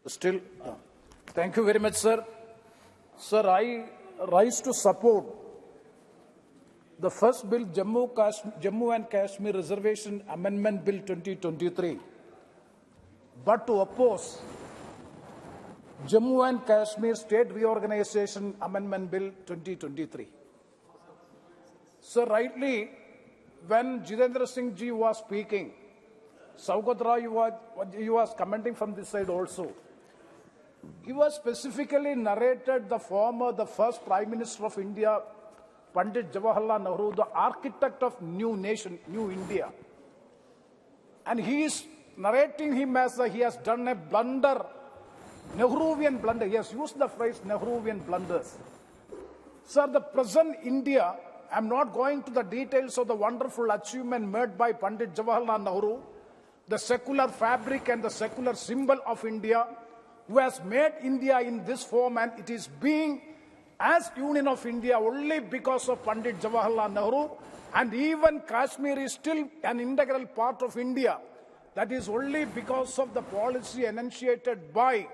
Still, thank you very much, sir. Sir, I rise to support the first bill, Jammu and Kashmir Reservation Amendment Bill 2023, but to oppose Jammu and Kashmir State Reorganisation Amendment Bill 2023. Sir, rightly, when Jitendra Singh ji was speaking, Saugat Rai, he was commenting from this side also. He was specifically narrated the first Prime Minister of India, Pandit Jawaharlal Nehru, the architect of new nation, new India. And he is narrating him as he has done a blunder, Nehruvian blunder. He has used the phrase Nehruvian blunders. Sir, the present India, I'm not going to the details of the wonderful achievement made by Pandit Jawaharlal Nehru, the secular fabric and the secular symbol of India, who has made India in this form, and it is being as Union of India only because of Pandit Jawaharlal Nehru, and even Kashmir is still an integral part of India. That is only because of the policy enunciated by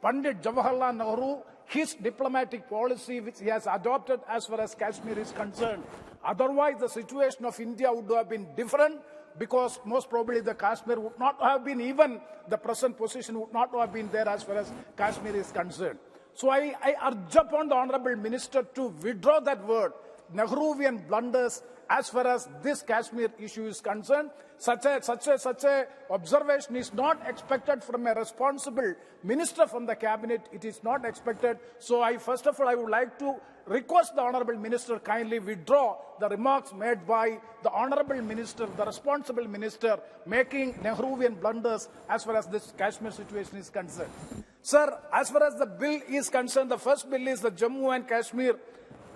Pandit Jawaharlal Nehru, his diplomatic policy which he has adopted as far as Kashmir is concerned. Otherwise, the situation of India would have been different, because most probably the Kashmir would not have been, even the present position would not have been there as far as Kashmir is concerned. So I urge upon the Honourable Minister to withdraw that word, Nehruvian blunders, as far as this Kashmir issue is concerned. Such a observation is not expected from a responsible minister from the cabinet. It is not expected. So first of all, I would like to request the Honourable Minister kindly withdraw the remarks made by the Honourable Minister, the responsible minister, making Nehruvian blunders as far as this Kashmir situation is concerned. Sir, as far as the bill is concerned, the first bill is the Jammu and Kashmir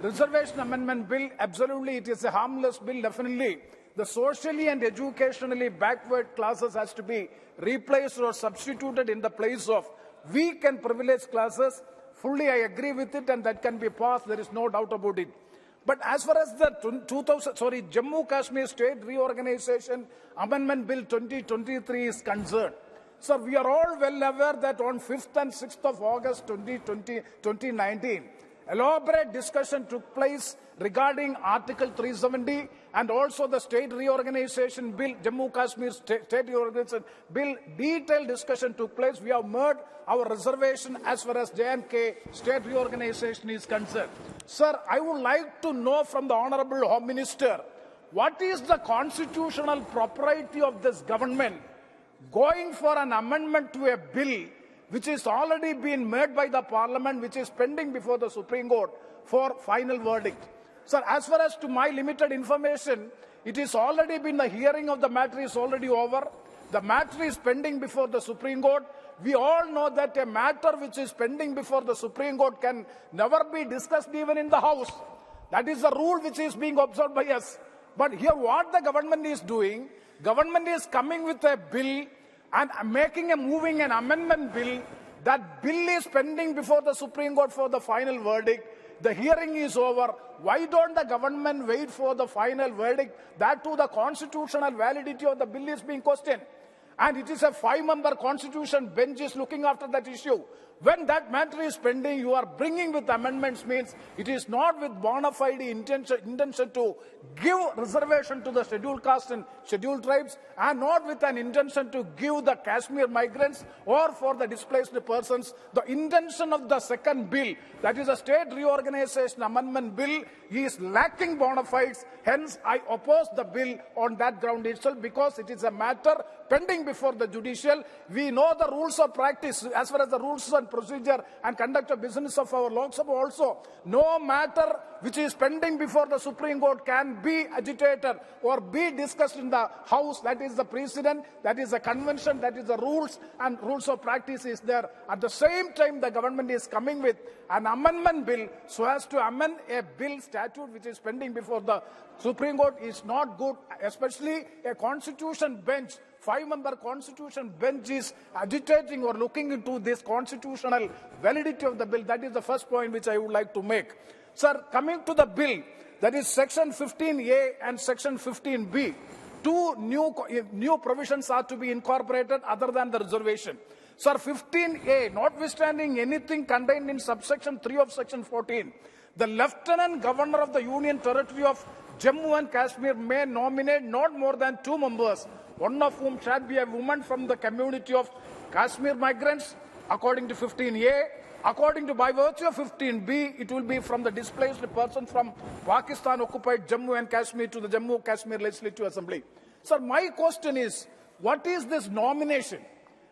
Reservation Amendment Bill. Absolutely, it is a harmless bill, definitely. The socially and educationally backward classes has to be replaced or substituted in the place of weak and privileged classes. Fully, I agree with it, and that can be passed. There is no doubt about it. But as far as the Jammu Kashmir State Reorganisation Amendment Bill 2023 is concerned, sir, we are all well aware that on 5th and 6th of August 2019, elaborate discussion took place regarding Article 370 and also the State Reorganisation Bill, Jammu Kashmir State Reorganisation Bill. Detailed discussion took place. We have made our reservation as far as J&K State Reorganisation is concerned. Sir, I would like to know from the Honourable Home Minister, what is the constitutional propriety of this government going for an amendment to a bill which is already been made by the Parliament, which is pending before the Supreme Court for final verdict? Sir, as far as to my limited information, it is already been, the hearing of the matter is already over. The matter is pending before the Supreme Court. We all know that a matter which is pending before the Supreme Court can never be discussed even in the House. That is the rule which is being observed by us. But here what the government is doing, government is coming with a bill and moving an amendment bill. That bill is pending before the Supreme Court for the final verdict. The hearing is over. Why don't the government wait for the final verdict? That too, the constitutional validity of the bill is being questioned. And it is a 5-member constitution bench is looking after that issue. When that matter is pending, you are bringing with amendments, means it is not with bona fide intention to give reservation to the scheduled castes and scheduled tribes, and not with an intention to give the Kashmir migrants or for the displaced persons. The intention of the second bill, that is a State Reorganisation Amendment Bill, is lacking bona fides. Hence, I oppose the bill on that ground itself, because it is a matter pending before the judicial. We know the rules of practice as far as the rules and procedure and conduct of business of our Lok Sabha also. No matter which is pending before the Supreme Court can be agitated or be discussed in the House. That is the precedent, that is the convention, that is the rules, and rules of practice is there. At the same time, the government is coming with an amendment bill so as to amend a bill statute which is pending before the Supreme Court is not good, especially a constitution bench. 5-member constitution bench is agitating or looking into this constitutional validity of the bill. That is the first point which I would like to make. Sir, coming to the bill, that is Section 15A and Section 15B, two new provisions are to be incorporated other than the reservation. Sir, 15A, notwithstanding anything contained in subsection 3 of section 14, the Lieutenant Governor of the Union Territory of Jammu and Kashmir may nominate not more than 2 members, one of whom shall be a woman from the community of Kashmir migrants, according to 15A. According to, by virtue of 15B, it will be from the displaced person from Pakistan-occupied Jammu and Kashmir to the Jammu Kashmir Legislative Assembly. Sir, my question is, what is this nomination?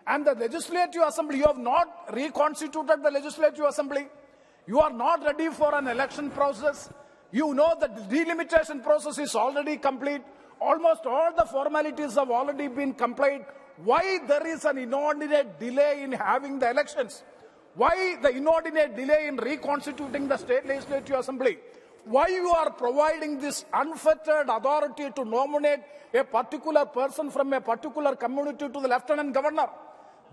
And the Legislative Assembly, you have not reconstituted the Legislative Assembly. You are not ready for an election process. You know that the delimitation process is already complete. Almost all the formalities have already been complied. Why there is an inordinate delay in having the elections? Why the inordinate delay in reconstituting the State Legislative Assembly? Why you are providing this unfettered authority to nominate a particular person from a particular community to the Lieutenant Governor?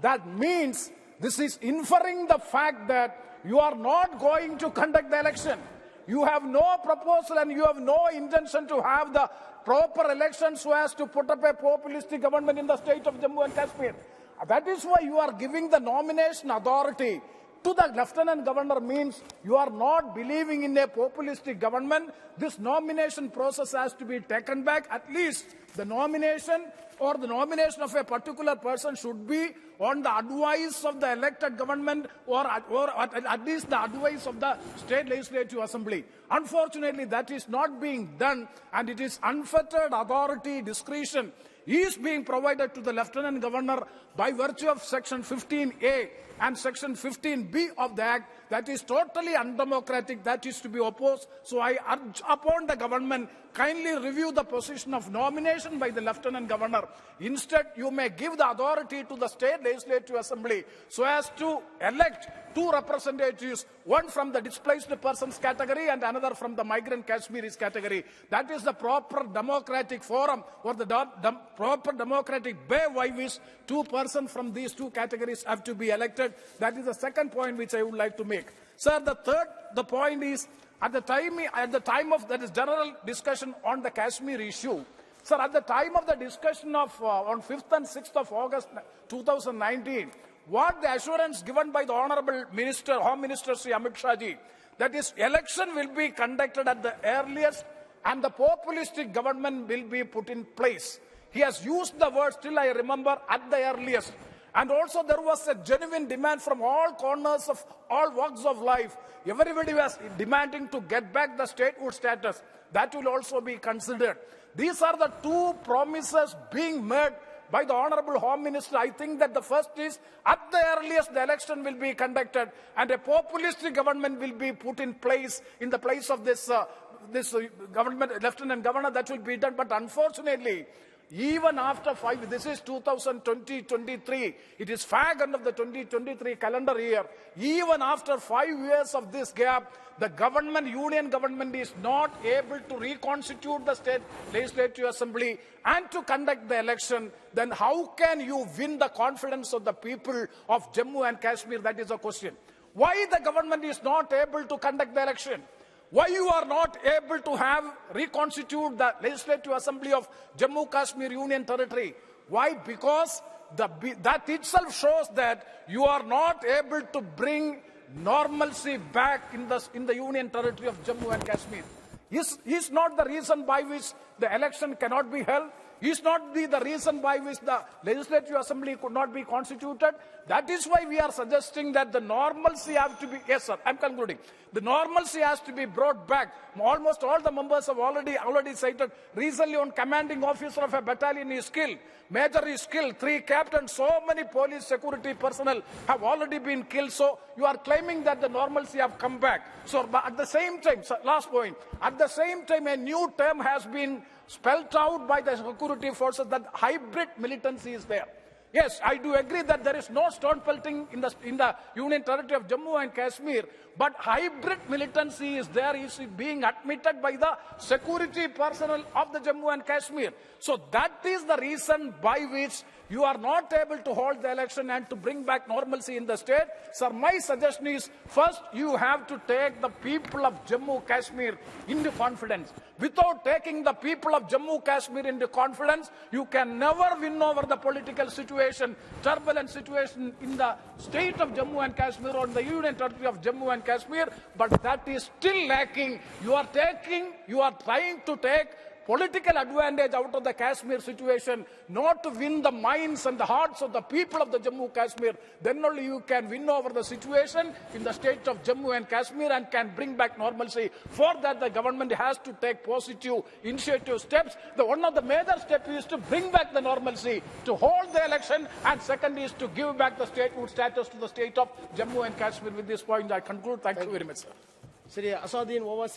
That means this is inferring the fact that you are not going to conduct the election. You have no proposal and you have no intention to have the proper elections so as to put up a populistic government in the state of Jammu and Kashmir. That is why you are giving the nomination authority to the Lieutenant Governor, means you are not believing in a populistic government. This nomination process has to be taken back. At least the nomination or the nomination of a particular person should be on the advice of the elected government or at least the advice of the State Legislative Assembly. Unfortunately, that is not being done, and it is unfettered authority, discretion is being provided to the Lieutenant Governor by virtue of section 15A and section 15B of the Act. That is totally undemocratic. That is to be opposed. So I urge upon the government, kindly review the position of nomination by the Lieutenant Governor. Instead, you may give the authority to the State Legislative Assembly so as to elect 2 representatives, one from the displaced persons category and another from the migrant Kashmiris category. That is the proper democratic forum or the proper democratic way by which 2 persons from these 2 categories have to be elected. That is the second point which I would like to make. Sir, the point is, at the time of that is general discussion on the Kashmir issue, sir, at the time of the discussion of on 5th and 6th of August 2019, what the assurance given by the Honorable Minister, Home Minister Sri Amit Shah ji, that is, election will be conducted at the earliest and the populistic government will be put in place. He has used the word, still I remember, at the earliest. And also there was a genuine demand from all corners of all walks of life. Everybody was demanding to get back the statehood status. That will also be considered. These are the 2 promises being made by the Honorable Home Minister. I think that the first is, at the earliest, the election will be conducted and a populistic government will be put in place in the place of this government, Lieutenant Governor. That will be done. But unfortunately, even after 5, this is 2020-23, it is fag end of the 2023 calendar year. Even after 5 years of this gap, the government, union government, is not able to reconstitute the State Legislative Assembly and to conduct the election. Then how can you win the confidence of the people of Jammu and Kashmir? That is the question. Why the government is not able to conduct the election? Why you are not able to have reconstitute the Legislative Assembly of Jammu Kashmir Union Territory? Why? Because that itself shows that you are not able to bring normalcy back in the Union Territory of Jammu and Kashmir. Is not the reason by which the election cannot be held? Is not the reason by which the Legislative Assembly could not be constituted? That is why we are suggesting that the normalcy has to be, yes sir, I'm concluding. The normalcy has to be brought back. Almost all the members have already cited. Recently, on commanding officer of a battalion is killed. Major is killed. 3 captains, so many police security personnel have already been killed. So you are claiming that the normalcy have come back. So at the same time, sir, last point, at the same time a new term has been spelled out by the security forces, that hybrid militancy is there. Yes, I do agree that there is no stone pelting in the Union Territory of Jammu and Kashmir, but hybrid militancy is there, is being admitted by the security personnel of the Jammu and Kashmir. So that is the reason by which you are not able to hold the election and to bring back normalcy in the state, sir, my suggestion is, first, you have to take the people of Jammu Kashmir into confidence. Without taking the people of Jammu Kashmir into confidence, you can never win over the political situation, turbulent situation in the state of Jammu and Kashmir or in the union territory of Jammu and Kashmir, but that is still lacking. You are trying to take political advantage out of the Kashmir situation, not to win the minds and the hearts of the people of the Jammu Kashmir. Then only you can win over the situation in the state of Jammu and Kashmir and can bring back normalcy. For that, the government has to take positive initiative steps. One of the major steps is to bring back the normalcy, to hold the election, and second is to give back the statehood status to the state of Jammu and Kashmir. With this point, I conclude. Thank you very much, sir. Shri Asaduddin,